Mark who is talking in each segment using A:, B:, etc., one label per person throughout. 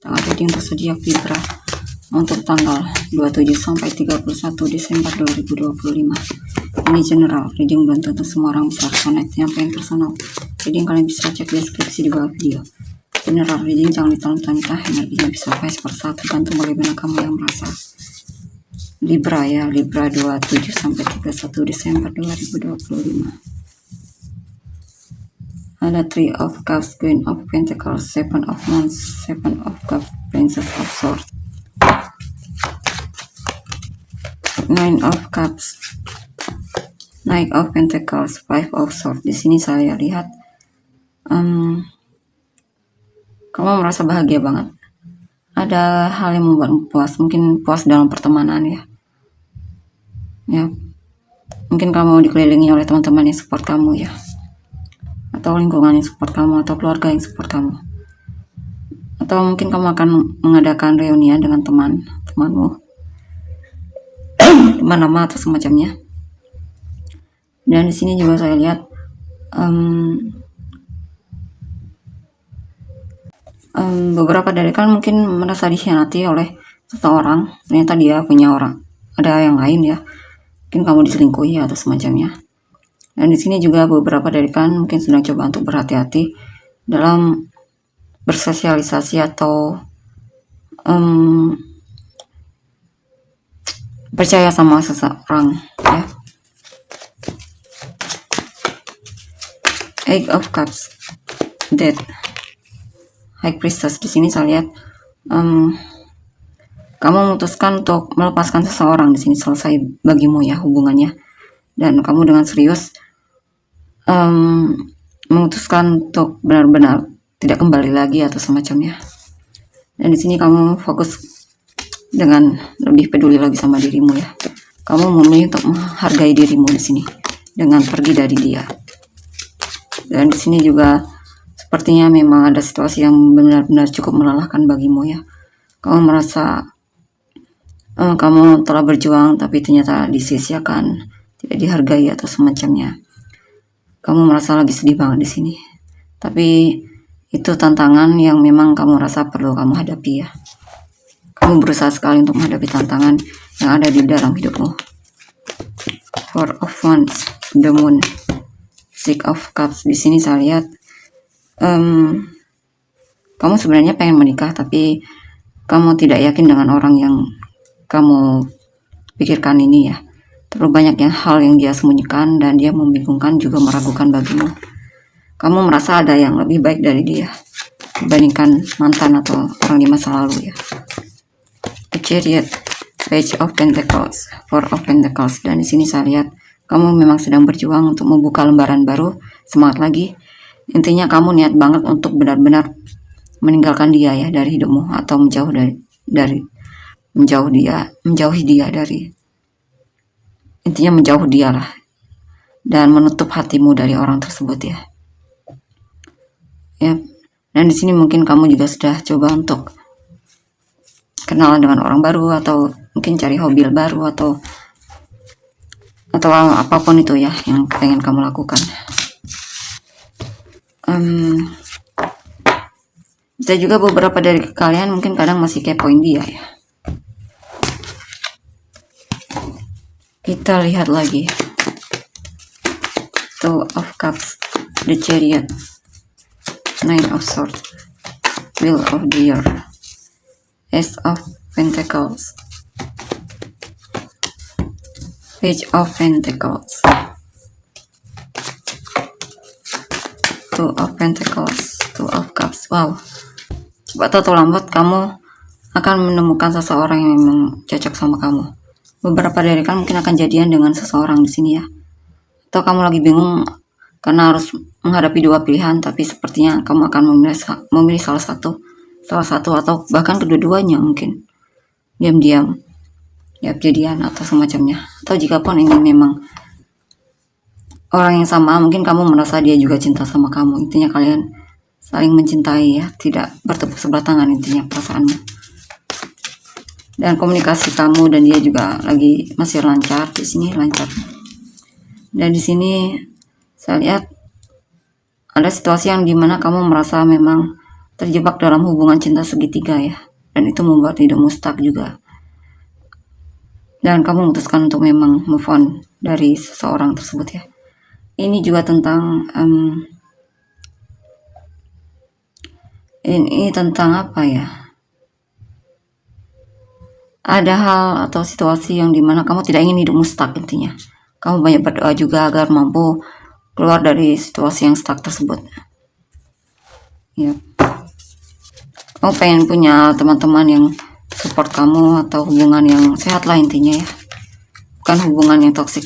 A: Tanggal reading tersedia Libra untuk tanggal 27 sampai 31 Desember 2025. Ini general reading, belum tentu semua orang bisa connect. Yang pengen personal reading kalian bisa cek deskripsi di bawah video. General reading jangan ditantang-tantang, energinya bisa vice versa, tergantung bagaimana kamu yang merasa. Libra ya, Libra 27 sampai 31 Desember 2025. Ada 3 of Cups, Queen of Pentacles, 7 of Wands, 7 of Cups, Princess of Swords, 9 of Cups, Knight of Pentacles, 5 of Swords. Di sini saya lihat kamu merasa bahagia banget. Ada hal yang membuat puas, mungkin puas dalam pertemanan ya. Ya, mungkin kamu dikelilingi oleh teman-teman yang support kamu ya, atau lingkungan yang support kamu, atau keluarga yang support kamu, atau mungkin kamu akan mengadakan reunian dengan temanmu, teman lama atau semacamnya. Dan di sini juga saya lihat beberapa dari kalian mungkin merasa dikhianati oleh seseorang. Ternyata dia punya ada yang lain ya, mungkin kamu diselingkuhi atau semacamnya. Dan di sini juga beberapa dari kalian mungkin sedang coba untuk berhati-hati dalam bersosialisasi atau percaya sama seseorang ya. Eight of Cups, Death, High Priestess. Di sini saya lihat kamu memutuskan untuk melepaskan seseorang. Di sini selesai bagimu ya hubungannya, dan kamu dengan serius memutuskan untuk benar-benar tidak kembali lagi atau semacamnya. Dan di sini kamu fokus dengan lebih peduli lagi sama dirimu ya. Kamu memilih untuk menghargai dirimu di sini dengan pergi dari dia. Dan di sini juga sepertinya memang ada situasi yang benar-benar cukup melelahkan bagimu ya. Kamu merasa kamu telah berjuang tapi ternyata disia-siakan, tidak dihargai atau semacamnya. Kamu merasa lagi sedih banget di sini. Tapi itu tantangan yang memang kamu rasa perlu kamu hadapi ya. Kamu berusaha sekali untuk menghadapi tantangan yang ada di dalam hidupmu. Four of Wands, The Moon, Six of Cups. Di sini saya lihat kamu sebenarnya pengen menikah, tapi kamu tidak yakin dengan orang yang kamu pikirkan ini ya. Terlalu banyak hal yang dia sembunyikan dan dia membingungkan juga meragukan bagimu. Kamu merasa ada yang lebih baik dari dia dibandingkan mantan atau orang di masa lalu ya. The Chariot, Page of Pentacles, Four of Pentacles. Dan di sini saya lihat kamu memang sedang berjuang untuk membuka lembaran baru. Semangat lagi. Intinya kamu niat banget untuk benar-benar meninggalkan dia ya dari hidupmu, atau menjauhi dia dari, intinya menjauh dia lah, dan menutup hatimu dari orang tersebut ya. Ya. Dan di sini mungkin kamu juga sudah coba untuk kenalan dengan orang baru, atau mungkin cari hobi baru, atau apapun itu ya yang pengen kamu lakukan. Bisa juga beberapa dari kalian mungkin kadang masih kepoin dia ya. Kita lihat lagi. Two of Cups, The Chariot, Nine of Swords, Wheel of the Year, Ace of Pentacles, Page of Pentacles, Two of Pentacles, Two of Cups. Wow, cepat atau lambat kamu akan menemukan seseorang yang memang cocok sama kamu. Beberapa dari kalian mungkin akan jadian dengan seseorang di sini ya. Atau kamu lagi bingung karena harus menghadapi dua pilihan, tapi sepertinya kamu akan memilih salah satu atau bahkan kedua-duanya mungkin. Diam-diam ya jadian atau semacamnya. Atau jikapun ini memang orang yang sama, mungkin kamu merasa dia juga cinta sama kamu. Intinya kalian saling mencintai ya, tidak bertepuk sebelah tangan intinya perasaanmu. Dan komunikasi kamu dan dia juga masih lancar. Di sini lancar. Dan di sini saya lihat ada situasi yang dimana kamu merasa memang terjebak dalam hubungan cinta segitiga ya, dan itu membuat hidupmu stuck juga. Dan kamu memutuskan untuk memang move on dari seseorang tersebut ya. Ini juga tentang ini tentang apa ya? Ada hal atau situasi yang dimana kamu tidak ingin hidupmu stuck intinya. Kamu banyak berdoa juga agar mampu keluar dari situasi yang stuck tersebut. Ya. Kamu pengen punya teman-teman yang support kamu atau hubungan yang sehat lah intinya ya. Bukan hubungan yang toksik,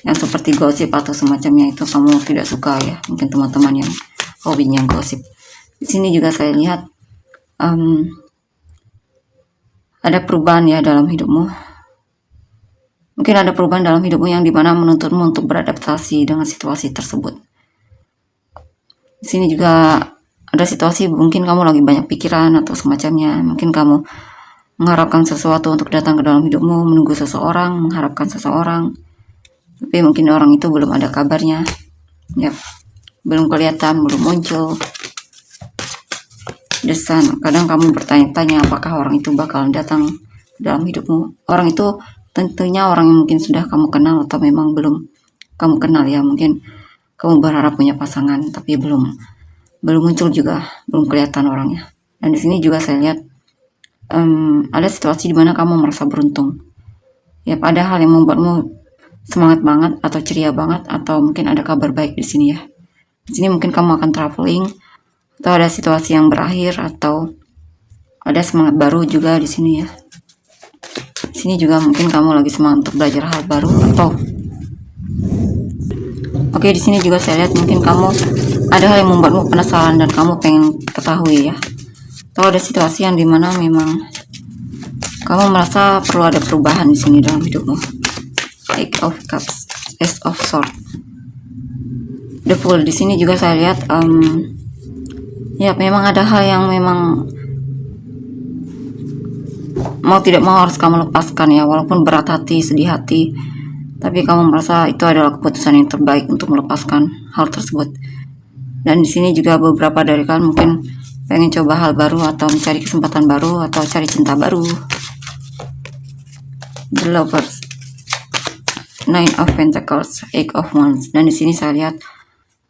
A: yang seperti gosip atau semacamnya, itu kamu tidak suka ya. Mungkin teman-teman yang hobinya gosip. Di sini juga saya lihat ada perubahan ya dalam hidupmu. Mungkin ada perubahan dalam hidupmu yang dimana menuntutmu untuk beradaptasi dengan situasi tersebut. Di sini juga ada situasi mungkin kamu lagi banyak pikiran atau semacamnya. Mungkin kamu mengharapkan sesuatu untuk datang ke dalam hidupmu, menunggu seseorang, mengharapkan seseorang. Tapi mungkin orang itu belum ada kabarnya. Ya, belum kelihatan, belum muncul. Desan, kadang kamu bertanya-tanya apakah orang itu bakalan datang dalam hidupmu. Orang itu tentunya orang yang mungkin sudah kamu kenal atau memang belum kamu kenal ya. Mungkin kamu berharap punya pasangan tapi belum muncul juga, belum kelihatan orangnya. Dan di sini juga saya lihat ada situasi di mana kamu merasa beruntung. Ya, ada hal yang membuatmu semangat banget atau ceria banget, atau mungkin ada kabar baik di sini ya. Di sini mungkin kamu akan traveling, atau ada situasi yang berakhir, atau ada semangat baru juga di sini ya. Di sini juga mungkin kamu lagi semangat untuk belajar hal baru, atau oke, di sini juga saya lihat mungkin kamu ada hal yang membuatmu penasaran dan kamu pengen ketahui ya. Atau ada situasi yang dimana memang kamu merasa perlu ada perubahan di sini dalam hidupmu. Eight of Cups, Ace of Swords, The Fool. Di sini juga saya lihat ya memang ada hal yang memang mau tidak mau harus kamu lepaskan ya, walaupun berat hati, sedih hati, tapi kamu merasa itu adalah keputusan yang terbaik untuk melepaskan hal tersebut. Dan di sini juga beberapa dari kalian mungkin pengen coba hal baru atau mencari kesempatan baru atau cari cinta baru. The Lovers, Nine of Pentacles, Eight of Wands. Dan di sini saya lihat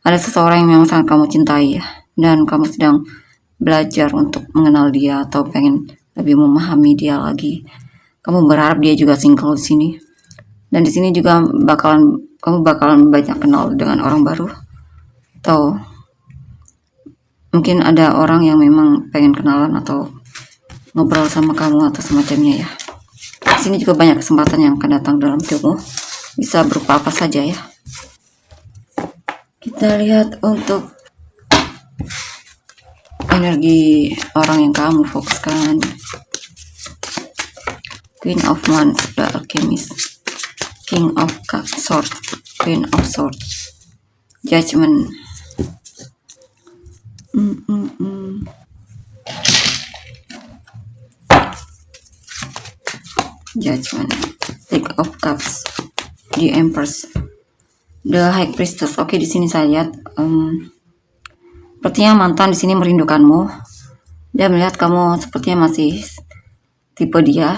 A: ada seseorang yang memang sangat kamu cintai ya, dan kamu sedang belajar untuk mengenal dia atau pengen lebih memahami dia lagi. Kamu berharap dia juga single di sini. Dan di sini juga kamu bakalan banyak kenal dengan orang baru, atau mungkin ada orang yang memang pengen kenalan atau ngobrol sama kamu atau semacamnya ya. Di sini juga banyak kesempatan yang akan datang dalam hidupmu, bisa berupa apa saja ya. Kita lihat untuk energi orang yang kamu fokuskan. Queen of Wands, The Alchemist, King of Swords, Queen of Swords, Judgment. Judgment, Six of Cups, The Empress, The High Priestess. Oke, di sini saya lihat sepertinya mantan di sini merindukanmu. Dia melihat kamu sepertinya masih tipe dia.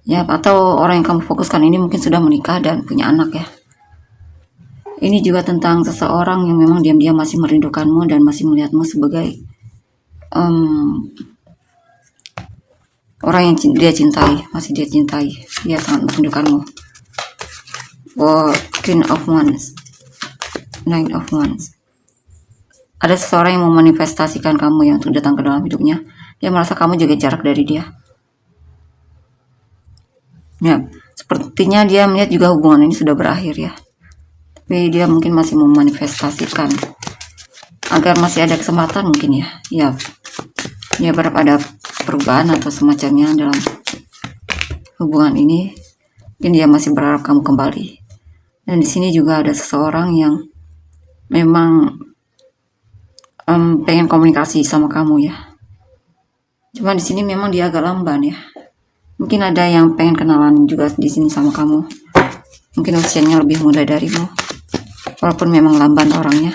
A: Ya, atau orang yang kamu fokuskan ini mungkin sudah menikah dan punya anak ya. Ini juga tentang seseorang yang memang diam-diam masih merindukanmu dan masih melihatmu sebagai orang yang dia cintai, masih dia cintai. Dia sangat merindukanmu. Queen of Wands, Nine of Wands. Ada seseorang yang memanifestasikan kamu yang untuk datang ke dalam hidupnya. Dia merasa kamu jaga jarak dari dia. Ya, sepertinya dia melihat juga hubungan ini sudah berakhir ya. Tapi dia mungkin masih memanifestasikan agar masih ada kesempatan mungkin ya. Ya, dia berharap ada perubahan atau semacamnya dalam hubungan ini. Mungkin dia masih berharap kamu kembali. Dan di sini juga ada seseorang yang memang pengen komunikasi sama kamu ya. Cuma di sini memang dia agak lamban ya. Mungkin ada yang pengen kenalan juga di sini sama kamu. Mungkin usianya lebih muda darimu, walaupun memang lamban orangnya.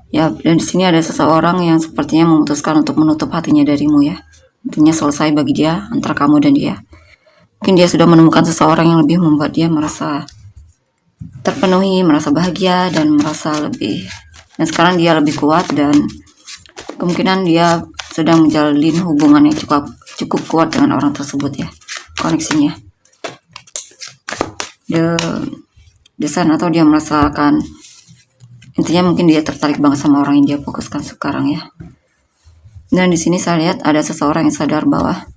A: Ya, dan di sini ada seseorang yang sepertinya memutuskan untuk menutup hatinya darimu ya. Intinya selesai bagi dia antara kamu dan dia. Mungkin dia sudah menemukan seseorang yang lebih membuat dia merasa terpenuhi, merasa bahagia, dan merasa lebih. Dan sekarang dia lebih kuat, dan kemungkinan dia sedang menjalin hubungan yang cukup kuat dengan orang tersebut ya, koneksinya. The Sun, atau dia merasakan, intinya mungkin dia tertarik banget sama orang yang dia fokuskan sekarang ya. Dan di sini saya lihat ada seseorang yang sadar bahwa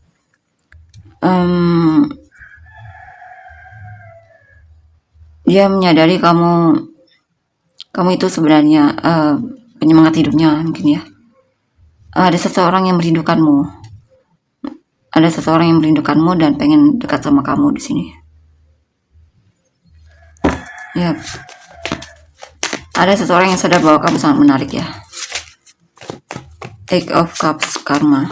A: dia menyadari kamu itu sebenarnya penyemangat hidupnya mungkin ya. Ada seseorang yang merindukanmu. Ada seseorang yang merindukanmu dan pengen dekat sama kamu di sini. Ya. Ada seseorang yang sadar bahwa kamu sangat menarik ya. Eight of Cups, karma.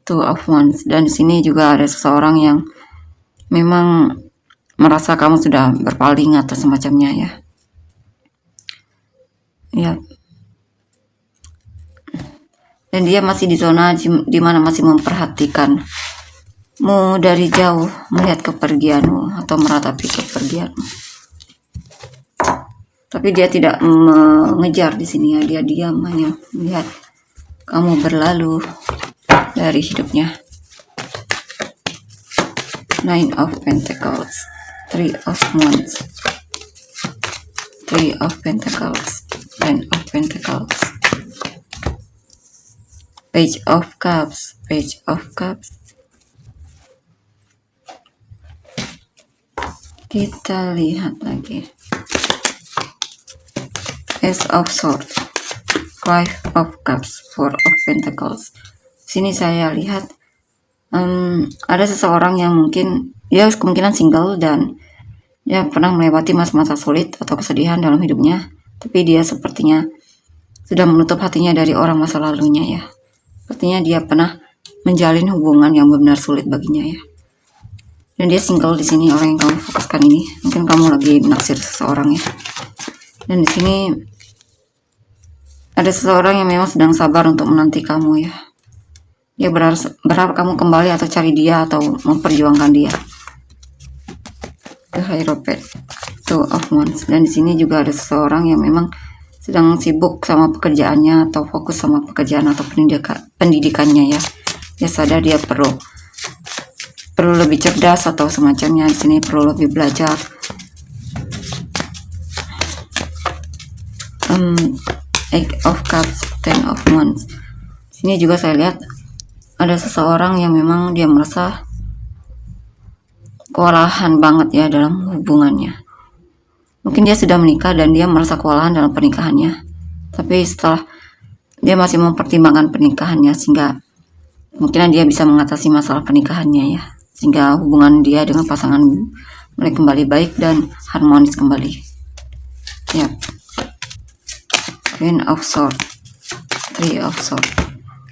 A: Two of Wands, dan di sini juga ada seseorang yang memang merasa kamu sudah berpaling atau semacamnya ya. Ya. Dan dia masih di zona di mana masih memperhatikanmu dari jauh, melihat kepergianmu atau meratapi kepergianmu. Tapi dia tidak mengejar di sini ya, dia diam hanya melihat kamu berlalu dari hidupnya. Nine of Pentacles, Three of Wands, Three of Pentacles, Ten of Pentacles, Page of Cups, Page of Cups. Kita lihat lagi. Ace of Swords, Five of Cups, Four of Pentacles. Sini saya lihat ada seseorang yang mungkin dia kemungkinan single dan dia pernah melewati masa-masa sulit atau kesedihan dalam hidupnya, tapi dia sepertinya sudah menutup hatinya dari orang masa lalunya ya. Sepertinya dia pernah menjalin hubungan yang benar-benar sulit baginya ya. Dan dia single di sini, orang yang kamu fokuskan ini. Mungkin kamu lagi naksir seseorang ya. Dan di sini ada seseorang yang memang sedang sabar untuk menanti kamu ya. Dia berharap kamu kembali atau cari dia atau memperjuangkan dia. The Hierophant, Two of Wands, dan di sini juga ada seseorang yang memang sedang sibuk sama pekerjaannya atau fokus sama pekerjaan atau pendidikannya ya. Dia sadar dia perlu lebih cerdas atau semacamnya. Di sini perlu lebih belajar. Eight of Cups, Ten of Wands. Sini juga saya lihat ada seseorang yang memang dia merasa kewalahan banget ya dalam hubungannya. Mungkin dia sudah menikah dan dia merasa kewalahan dalam pernikahannya. Tapi setelah dia masih mempertimbangkan pernikahannya, sehingga kemungkinan dia bisa mengatasi masalah pernikahannya ya. Sehingga hubungan dia dengan pasangan mulai kembali baik dan harmonis kembali. Ya. Queen of Swords, Three of Swords.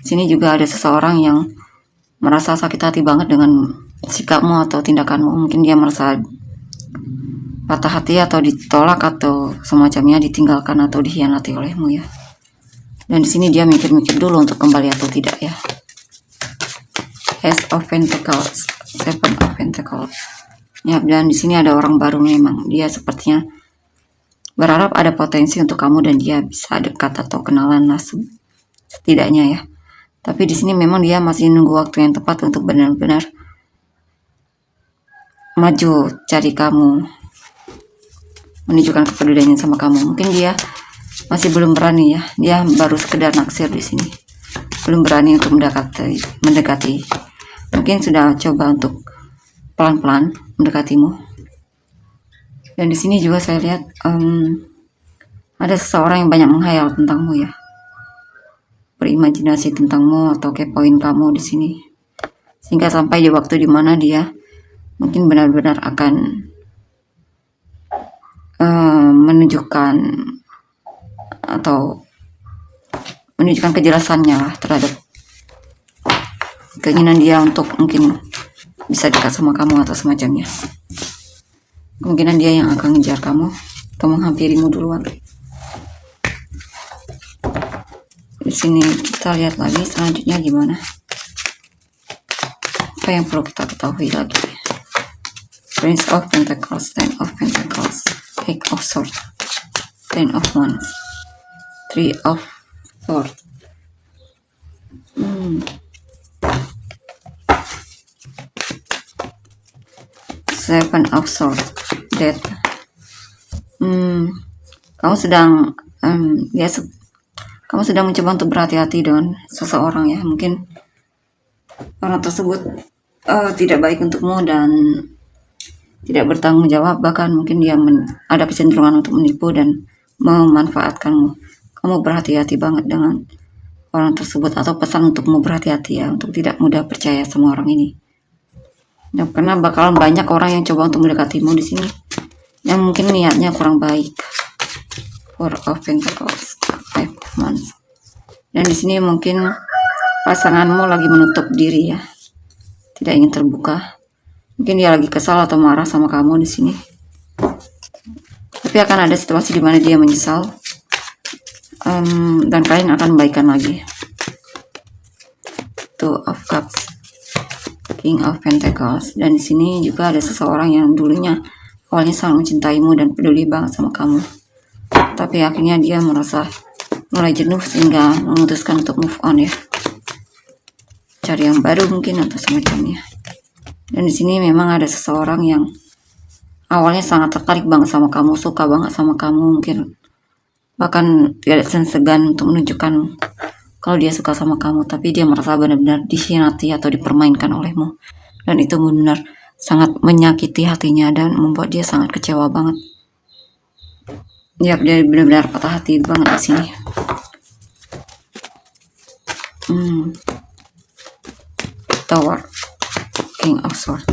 A: Sini juga ada seseorang yang merasa sakit hati banget dengan sikapmu atau tindakanmu. Mungkin dia merasa patah hati atau ditolak atau semacamnya, ditinggalkan atau dikhianati olehmu ya. Dan di sini dia mikir-mikir dulu untuk kembali atau tidak ya. Ace of Pentacles, Seven of Pentacles. Ya, dan di sini ada orang baru memang. Dia sepertinya berharap ada potensi untuk kamu dan dia bisa dekat atau kenalan lah setidaknya ya. Tapi di sini memang dia masih nunggu waktu yang tepat untuk benar-benar maju cari kamu, menunjukkan kepeduliannya sama kamu. Mungkin dia masih belum berani ya. Dia baru sekedar naksir di sini. Belum berani untuk mendekati. Mungkin sudah coba untuk pelan-pelan mendekatimu. Dan di sini juga saya lihat ada seseorang yang banyak menghayal tentangmu ya, berimajinasi tentangmu atau kepoin kamu di sini, sehingga sampai di waktu dimana dia mungkin benar-benar akan menunjukkan kejelasannya lah terhadap keinginan dia untuk mungkin bisa dekat sama kamu atau semacamnya. Kemungkinan dia yang akan ngejar kamu atau menghampirimu duluan. Di sini kita lihat lagi selanjutnya gimana. Apa yang perlu kita ketahui lagi? Prince of Pentacles, Ten of Pentacles, Eight of Swords, Ten of Wands, Three of Swords. Seven of Swords, Death. Kamu sedang kamu sedang mencoba untuk berhati-hati dengan seseorang ya. Mungkin orang tersebut tidak baik untukmu dan tidak bertanggung jawab, bahkan mungkin dia ada kecenderungan untuk menipu dan memanfaatkanmu. Kamu berhati-hati banget dengan orang tersebut, atau pesan untukmu berhati-hati ya, untuk tidak mudah percaya sama orang ini. Dan karena bakalan banyak orang yang coba untuk mendekatimu di sini, yang mungkin niatnya kurang baik. Four of Pentacles, Five of Wands. Dan di sini mungkin pasanganmu lagi menutup diri ya, tidak ingin terbuka. Mungkin dia lagi kesal atau marah sama kamu di sini. Tapi akan ada situasi di mana dia menyesal, dan kalian akan baikan lagi. Two of Cups, King of Pentacles. Dan di sini juga ada seseorang yang dulunya awalnya sangat mencintaimu dan peduli banget sama kamu. Tapi akhirnya dia merasa mulai jenuh sehingga memutuskan untuk move on ya. Cari yang baru mungkin atau semacamnya. Dan di sini memang ada seseorang yang awalnya sangat tertarik banget sama kamu, suka banget sama kamu, mungkin bahkan tidak segan untuk menunjukkan kalau dia suka sama kamu, tapi dia merasa benar-benar dikhianati atau dipermainkan olehmu. Dan itu benar-benar sangat menyakiti hatinya dan membuat dia sangat kecewa banget. Ya, dia benar-benar patah hati banget di sini. Tower, King of Swords.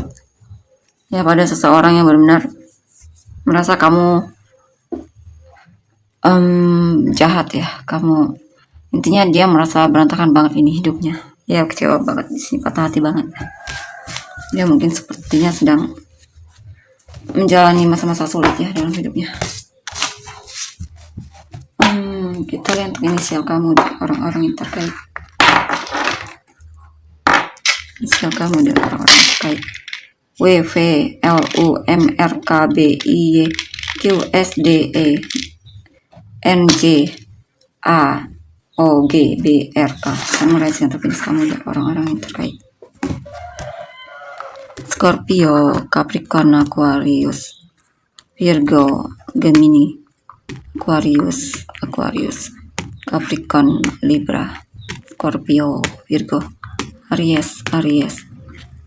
A: Ya, pada seseorang yang benar-benar merasa kamu jahat ya, kamu intinya dia merasa berantakan banget ini hidupnya. Ya, kecewa banget di sini, patah hati banget. Dia mungkin sepertinya sedang menjalani masa-masa sulit ya dalam hidupnya. Kita lihat untuk inisial kamu dan orang-orang yang terkait. Inisial kamu dan orang-orang terkait. W, V, L, U, M, R, K, B, I, Y, Q, S, D, E, N, J, A, O, G, B, R, K. Summarize yang terpilih kamu dan orang-orang yang terkait. Scorpio, Capricorn, Aquarius, Virgo, Gemini, Aquarius, Capricorn, Libra, Scorpio, Virgo, Aries,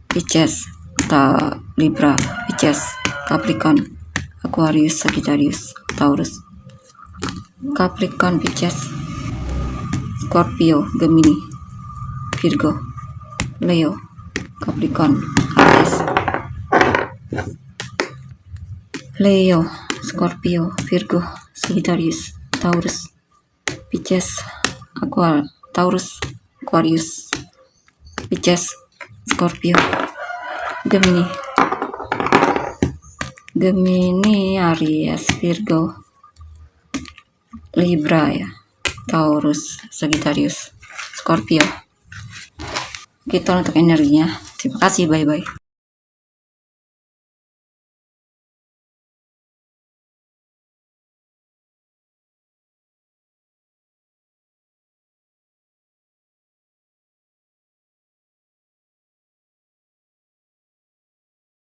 A: Pisces, Libra, Pisces, Capricorn, Aquarius, Sagittarius, Taurus, Capricorn, Pisces, Scorpio, Gemini, Virgo, Leo, Capricorn, Aries, Leo, Scorpio, Virgo, Sagittarius, Taurus, Pisces, Taurus, Aquarius, Pisces, Scorpio, Gemini, Aries, Virgo, Libra ya, Taurus, Sagittarius, Scorpio. Gitu untuk energinya. Terima kasih, bye-bye.